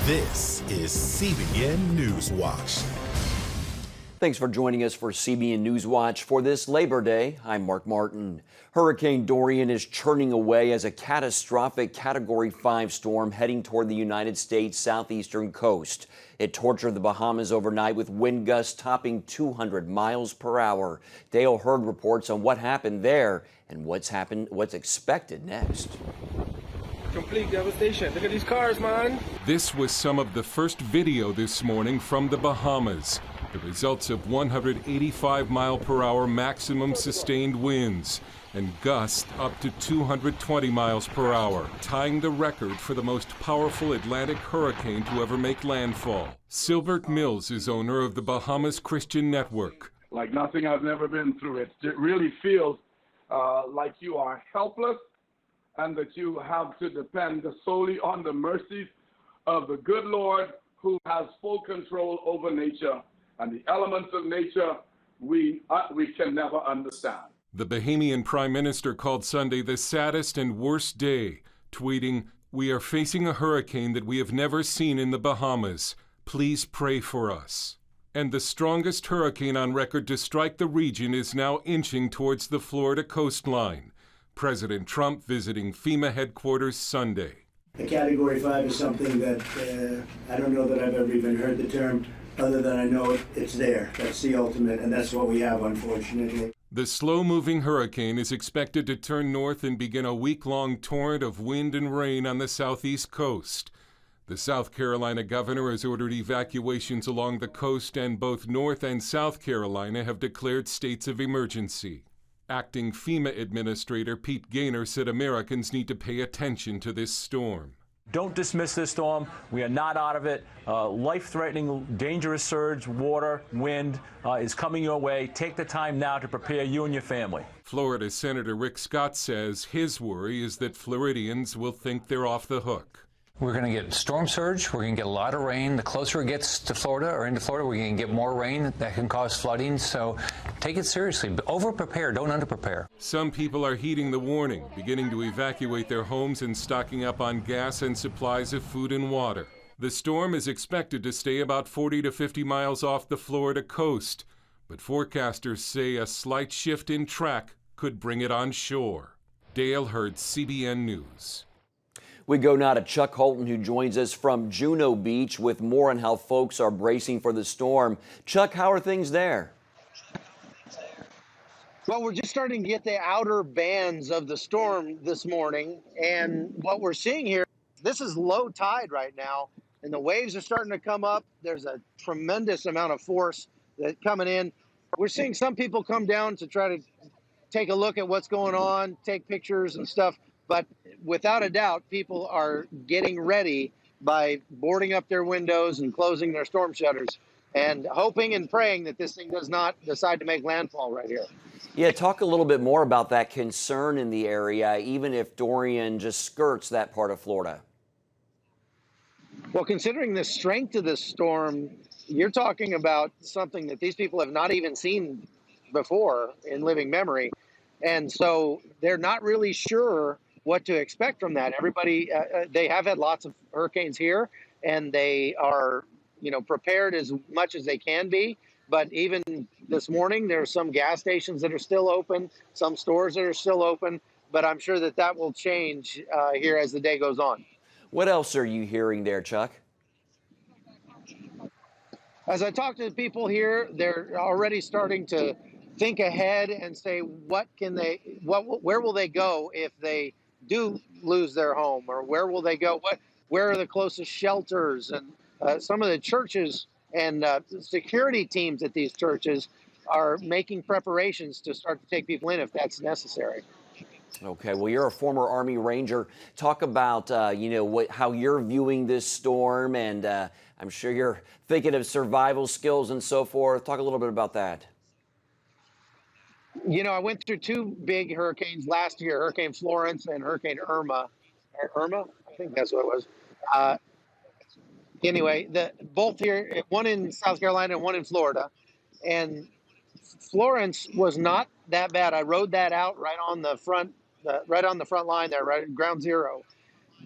This is CBN NewsWatch. Thanks for joining us for CBN NewsWatch for this Labor Day. I'm Mark Martin. Hurricane Dorian is churning away as a catastrophic Category 5 storm heading toward the United States southeastern coast. It tortured the Bahamas overnight with wind gusts topping 200 miles per hour. Dale Hurd reports on what happened there and what's expected next. Complete devastation. Look at these cars, man. This was some of the first video this morning from the Bahamas. The results of 185 mile per hour maximum sustained winds and gusts up to 220 miles per hour, tying the record for the most powerful Atlantic hurricane to ever make landfall. Silbert Mills is owner of the Bahamas Christian Network. Like nothing I've never been through. It really feels like you are helpless and that you have to depend solely on the mercies of the good Lord who has full control over nature. And the elements of nature we can never understand. The Bahamian Prime Minister called Sunday the saddest and worst day, tweeting, "We are facing a hurricane that we have never seen in the Bahamas. Please pray for us." And the strongest hurricane on record to strike the region is now inching towards the Florida coastline. President Trump visiting FEMA headquarters Sunday. A Category 5 is something that I don't know that I've ever even heard the term, other than I know it's there. That's the ultimate, and that's what we have, unfortunately. The slow-moving hurricane is expected to turn north and begin a week-long torrent of wind and rain on the southeast coast. The South Carolina governor has ordered evacuations along the coast, and both North and South Carolina have declared states of emergency. Acting FEMA Administrator Pete Gaynor said Americans need to pay attention to this storm. Don't dismiss this storm. We are not out of it. Life-threatening, dangerous surge, water, wind is coming your way. Take the time now to prepare you and your family. Florida Senator Rick Scott says his worry is that Floridians will think they're off the hook. We're going to get storm surge. We're going to get a lot of rain. The closer it gets to Florida or into Florida, we're going to get more rain that can cause flooding. So take it seriously. Over-prepare, don't under-prepare. Some people are heeding the warning, beginning to evacuate their homes and stocking up on gas and supplies of food and water. The storm is expected to stay about 40 to 50 miles off the Florida coast, but forecasters say a slight shift in track could bring it on shore. Dale Hurd, CBN News. We go now to Chuck Holton, who joins us from Juno Beach with more on how folks are bracing for the storm. Chuck, how are things there? Well, we're just starting to get the outer bands of the storm this morning. And what we're seeing here, this is low tide right now, and the waves are starting to come up. There's a tremendous amount of force that's coming in. We're seeing some people come down to try to take a look at what's going on, take pictures and stuff. But without a doubt, people are getting ready by boarding up their windows and closing their storm shutters and hoping and praying that this thing does not decide to make landfall right here. Yeah, talk a little bit more about that concern in the area, even if Dorian just skirts that part of Florida. Well, considering the strength of this storm, you're talking about something that these people have not even seen before in living memory. And so they're not really sure what to expect from that. Everybody, they have had lots of hurricanes here, and they are, prepared as much as they can be. But even this morning, there are some gas stations that are still open, some stores that are still open. But I'm sure that will change here as the day goes on. What else are you hearing there, Chuck? As I talk to the people here, they're already starting to think ahead and say, where will they go if they do lose their home, or where will they go? Where are the closest shelters? And some of the churches and security teams at these churches are making preparations to start to take people in if that's necessary. Okay, well, you're a former Army Ranger. Talk about, how you're viewing this storm, and I'm sure you're thinking of survival skills and so forth. Talk a little bit about that. I went through two big hurricanes last year, Hurricane Florence and Hurricane Irma. Irma? I think that's what it was. Anyway, both here, one in South Carolina and one in Florida. And Florence was not that bad. I rode that out right on the front line there, right at ground zero.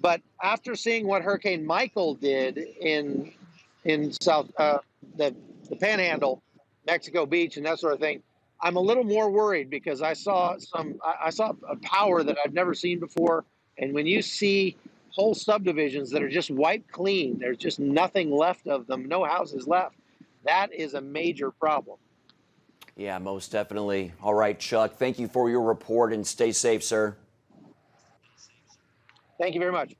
But after seeing what Hurricane Michael did in South the Panhandle, Mexico Beach, and that sort of thing, I'm a little more worried because I saw a power that I've never seen before. And when you see whole subdivisions that are just wiped clean, there's just nothing left of them, no houses left, that is a major problem. Yeah, most definitely. All right, Chuck, thank you for your report and stay safe, sir. Thank you very much.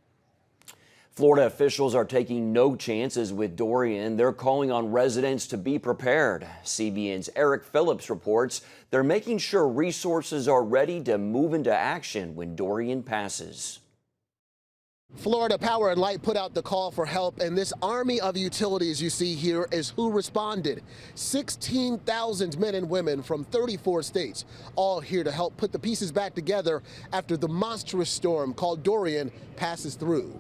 Florida officials are taking no chances with Dorian. They're calling on residents to be prepared. CBN's Eric Phillips reports they're making sure resources are ready to move into action when Dorian passes. Florida Power and Light put out the call for help, and this army of utilities you see here is who responded. 16,000 men and women from 34 states, all here to help put the pieces back together after the monstrous storm called Dorian passes through.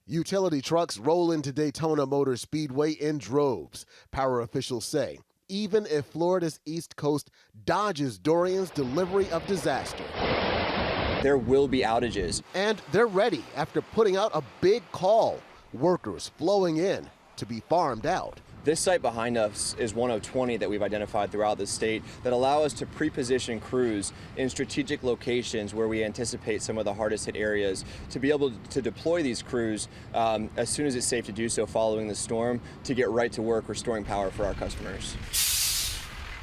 Utility trucks roll into Daytona Motor Speedway in droves, power officials say, even if Florida's East Coast dodges Dorian's delivery of disaster. There will be outages. And they're ready after putting out a big call. Workers flowing in to be farmed out. This site behind us is one of 20 that we've identified throughout the state that allow us to pre-position crews in strategic locations where we anticipate some of the hardest hit areas to be able to deploy these crews as soon as it's safe to do so following the storm to get right to work restoring power for our customers.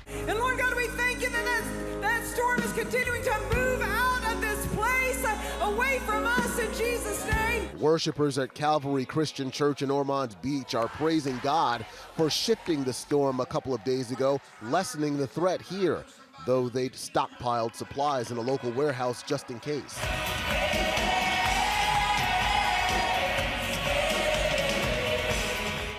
And Lord God, we thank you that storm is continuing to move out of this place, away from us in Jesus' name. Worshippers at Calvary Christian Church in Ormond's Beach are praising God for shifting the storm a couple of days ago, lessening the threat here, though they'd stockpiled supplies in a local warehouse just in case.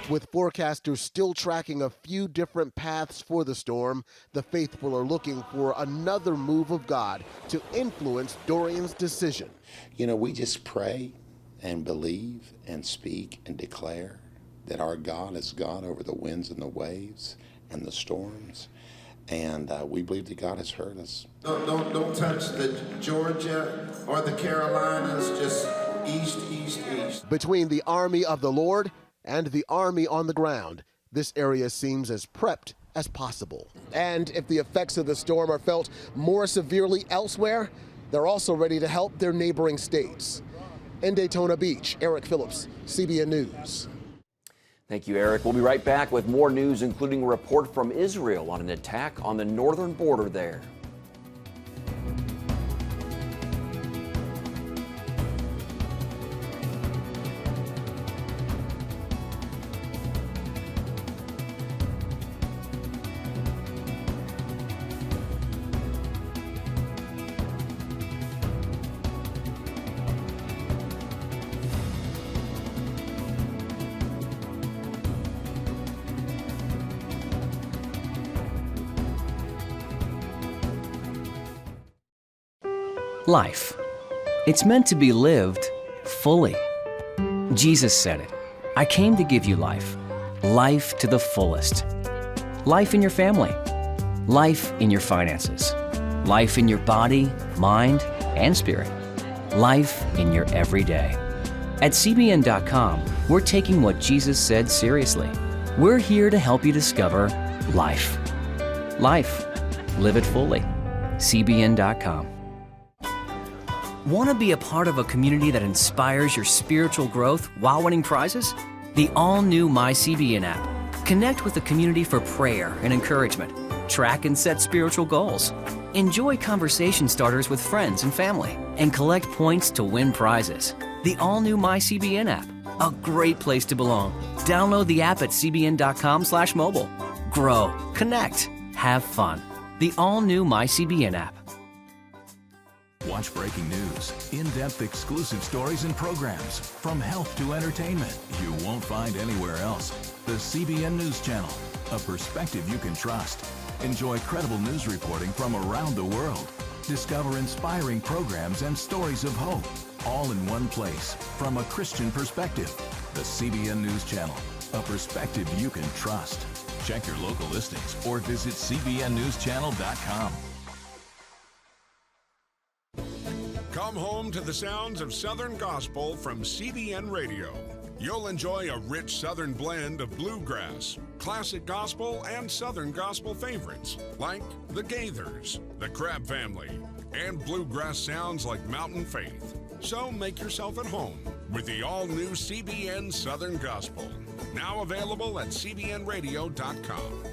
With forecasters still tracking a few different paths for the storm, the faithful are looking for another move of God to influence Dorian's decision. You know, we just pray and believe and speak and declare that our God is God over the winds and the waves and the storms. And we believe that God has heard us. Don't touch the Georgia or the Carolinas, just east, east, east. Between the army of the Lord and the army on the ground, this area seems as prepped as possible. And if the effects of the storm are felt more severely elsewhere, they're also ready to help their neighboring states. In Daytona Beach, Eric Phillips, CBN News. Thank you, Eric. We'll be right back with more news, including a report from Israel on an attack on the northern border there. Life. It's meant to be lived fully. Jesus said it. I came to give you life. Life to the fullest. Life in your family. Life in your finances. Life in your body, mind, and spirit. Life in your everyday. At CBN.com, we're taking what Jesus said seriously. We're here to help you discover life. Life. Live it fully. CBN.com. Want to be a part of a community that inspires your spiritual growth while winning prizes? The all-new MyCBN app. Connect with the community for prayer and encouragement. Track and set spiritual goals. Enjoy conversation starters with friends and family. And collect points to win prizes. The all-new MyCBN app. A great place to belong. Download the app at cbn.com/mobile. Grow, connect, have fun. The all-new MyCBN app. Watch breaking news, in-depth exclusive stories and programs, from health to entertainment, you won't find anywhere else. The CBN News Channel, a perspective you can trust. Enjoy credible news reporting from around the world. Discover inspiring programs and stories of hope, all in one place, from a Christian perspective. The CBN News Channel, a perspective you can trust. Check your local listings or visit cbnnewschannel.com. Come home to the sounds of Southern Gospel from CBN Radio. You'll enjoy a rich Southern blend of bluegrass, classic gospel, and Southern gospel favorites like the Gaithers, the Crab Family, and bluegrass sounds like Mountain Faith. So make yourself at home with the all-new CBN Southern Gospel. Now available at cbnradio.com.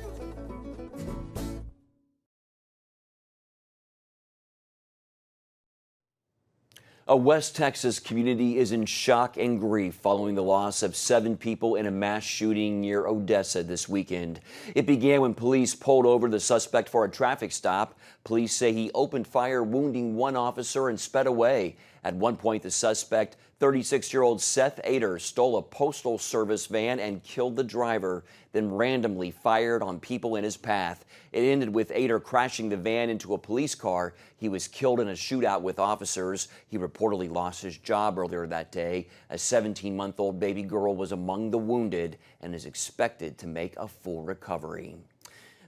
A West Texas community is in shock and grief following the loss of 7 people in a mass shooting near Odessa this weekend. It began when police pulled over the suspect for a traffic stop. Police say he opened fire, wounding 1 officer and sped away. At one point, the suspect, 36-year-old Seth Ader, stole a postal service van and killed the driver, then randomly fired on people in his path. It ended with Ader crashing the van into a police car. He was killed in a shootout with officers. He reportedly lost his job earlier that day. A 17-month-old baby girl was among the wounded and is expected to make a full recovery.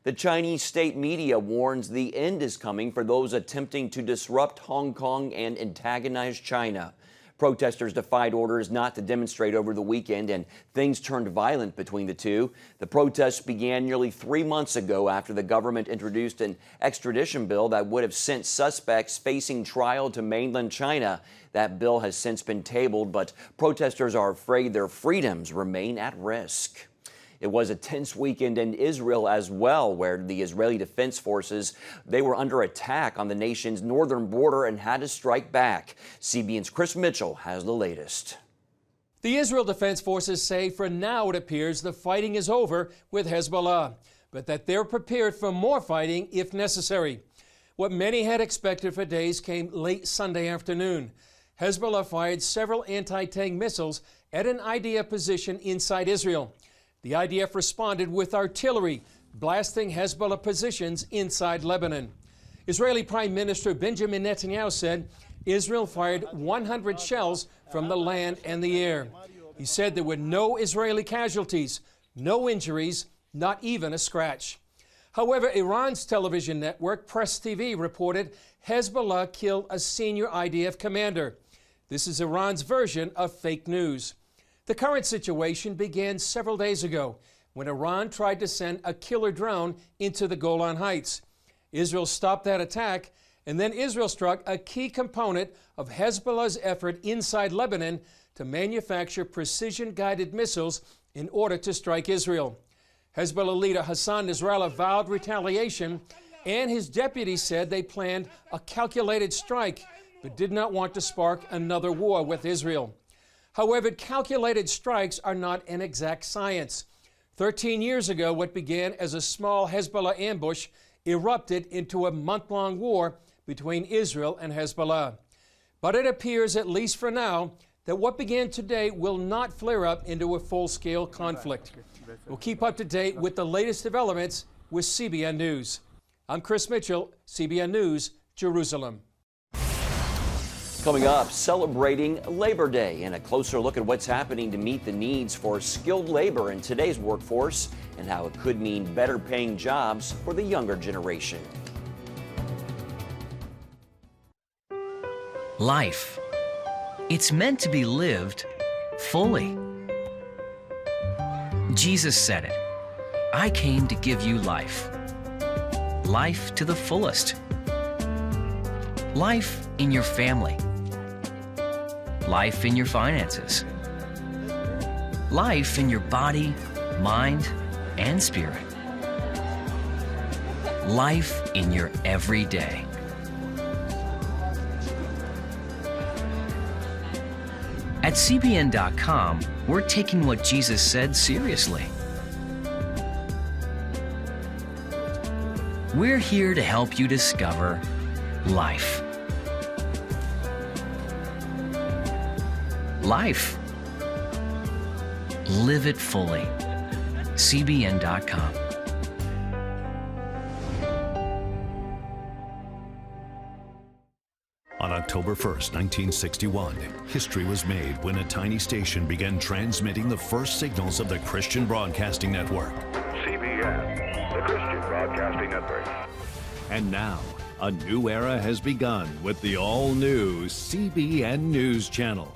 The Chinese state media warns the end is coming for those attempting to disrupt Hong Kong and antagonize China. Protesters defied orders not to demonstrate over the weekend, and things turned violent between the two. The protests began nearly 3 months ago after the government introduced an extradition bill that would have sent suspects facing trial to mainland China. That bill has since been tabled, but protesters are afraid their freedoms remain at risk. It was a tense weekend in Israel as well, where the Israeli Defense Forces, they were under attack on the nation's northern border and had to strike back. CBN's Chris Mitchell has the latest. The Israel Defense Forces say for now it appears the fighting is over with Hezbollah, but that they're prepared for more fighting if necessary. What many had expected for days came late Sunday afternoon. Hezbollah fired several anti-tank missiles at an IDF position inside Israel. The IDF responded with artillery, blasting Hezbollah positions inside Lebanon. Israeli Prime Minister Benjamin Netanyahu said Israel fired 100 shells from the land and the air. He said there were no Israeli casualties, no injuries, not even a scratch. However, Iran's television network, Press TV, reported Hezbollah killed a senior IDF commander. This is Iran's version of fake news. The current situation began several days ago when Iran tried to send a killer drone into the Golan Heights. Israel stopped that attack, and then Israel struck a key component of Hezbollah's effort inside Lebanon to manufacture precision-guided missiles in order to strike Israel. Hezbollah leader Hassan Nasrallah vowed retaliation, and his deputy said they planned a calculated strike, but did not want to spark another war with Israel. However, calculated strikes are not an exact science. 13 years ago, what began as a small Hezbollah ambush erupted into a month-long war between Israel and Hezbollah. But it appears, at least for now, that what began today will not flare up into a full-scale conflict. We'll keep up to date with the latest developments with CBN News. I'm Chris Mitchell, CBN News, Jerusalem. Coming up, celebrating Labor Day and a closer look at what's happening to meet the needs for skilled labor in today's workforce and how it could mean better paying jobs for the younger generation. Life. It's meant to be lived fully. Jesus said it. I came to give you life. Life to the fullest. Life in your family. Life in your finances. Life in your body, mind, and spirit. Life in your everyday. At CBN.com, we're taking what Jesus said seriously. We're here to help you discover life. Life. Live it fully. CBN.com. On October 1st, 1961, history was made when a tiny station began transmitting the first signals of the Christian Broadcasting Network. CBN, the Christian Broadcasting Network. And now, A new era has begun with the all-new CBN News Channel.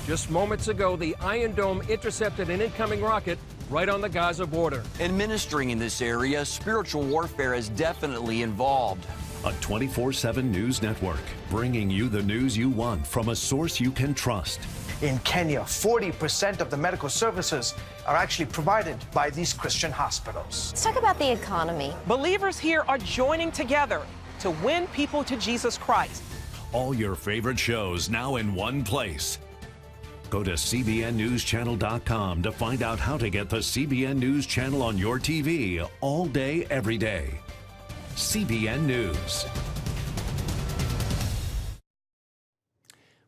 Just moments ago, the Iron Dome intercepted an incoming rocket right on the Gaza border. Administering in this area, spiritual warfare is definitely involved. A 24/7 news network, bringing you the news you want from a source you can trust. In Kenya, 40% of the medical services are actually provided by these Christian hospitals. Let's talk about the economy. Believers here are joining together to win people to Jesus Christ. All your favorite shows now in one place. Go to cbnnewschannel.com to find out how to get the CBN News Channel on your TV all day, every day. CBN News.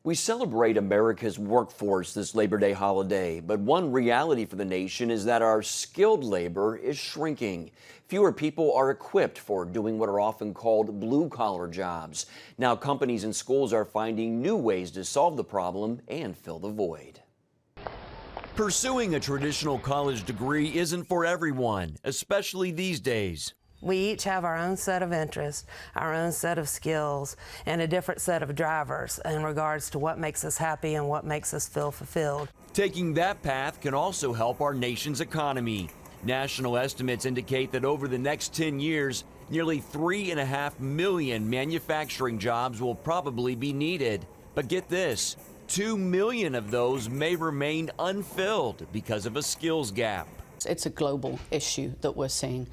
We celebrate America's workforce this Labor Day holiday, but one reality for the nation is that our skilled labor is shrinking. Fewer people are equipped for doing what are often called blue-collar jobs. Now companies and schools are finding new ways to solve the problem and fill the void. Pursuing a traditional college degree isn't for everyone, especially these days. We each have our own set of interests, our own set of skills, and a different set of drivers in regards to what makes us happy and what makes us feel fulfilled. Taking that path can also help our nation's economy. National estimates indicate that over the next 10 years, nearly 3.5 million manufacturing jobs will probably be needed. But get this, 2 million of those may remain unfilled because of a skills gap. It's a global issue that we're seeing.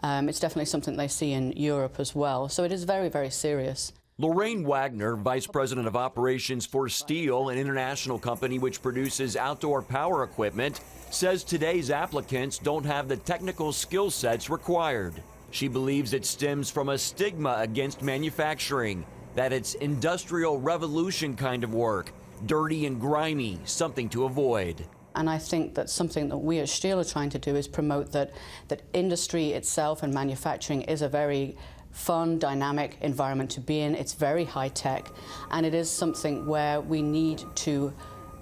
It's definitely something they see in Europe as well. So it is very, very serious. Lorraine Wagner, Vice President of Operations for Steel, an international company which produces outdoor power equipment, says today's applicants don't have the technical skill sets required. She believes it stems from a stigma against manufacturing, that it's industrial revolution kind of work, dirty and grimy, something to avoid. And I think that something that we at Steel are trying to do is promote that industry itself and manufacturing is a very fun, dynamic environment to be in. It's very high tech, and it is something where we need to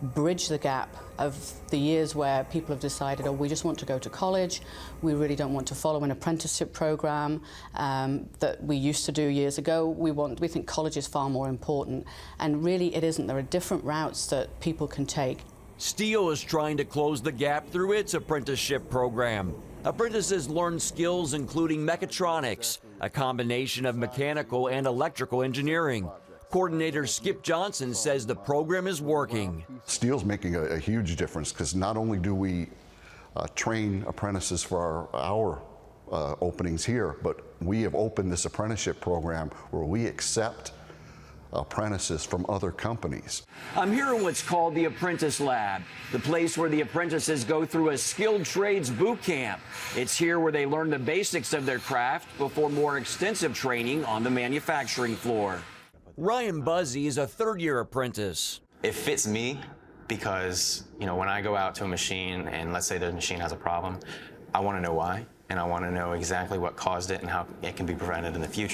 bridge the gap of the years where people have decided, oh, we just want to go to college, we really don't want to follow an apprenticeship program that we used to do years ago. We think college is far more important, and really it isn't. There are different routes that people can take. Steel is trying to close the gap through its apprenticeship program. Apprentices learn skills including mechatronics, a combination of mechanical and electrical engineering. Coordinator Skip Johnson says the program is working. Steel's making a huge difference because not only do we train apprentices for our openings here, but we have opened this apprenticeship program where we accept apprentices from other companies. I'm here in what's called the Apprentice Lab, the place where the apprentices go through a skilled trades boot camp. It's here where they learn the basics of their craft before more extensive training on the manufacturing floor. Ryan Buzzy is a third-year apprentice. It fits me because, you know, when I go out to a machine and let's say the machine has a problem, I want to know why, and I want to know exactly what caused it and how it can be prevented in the future.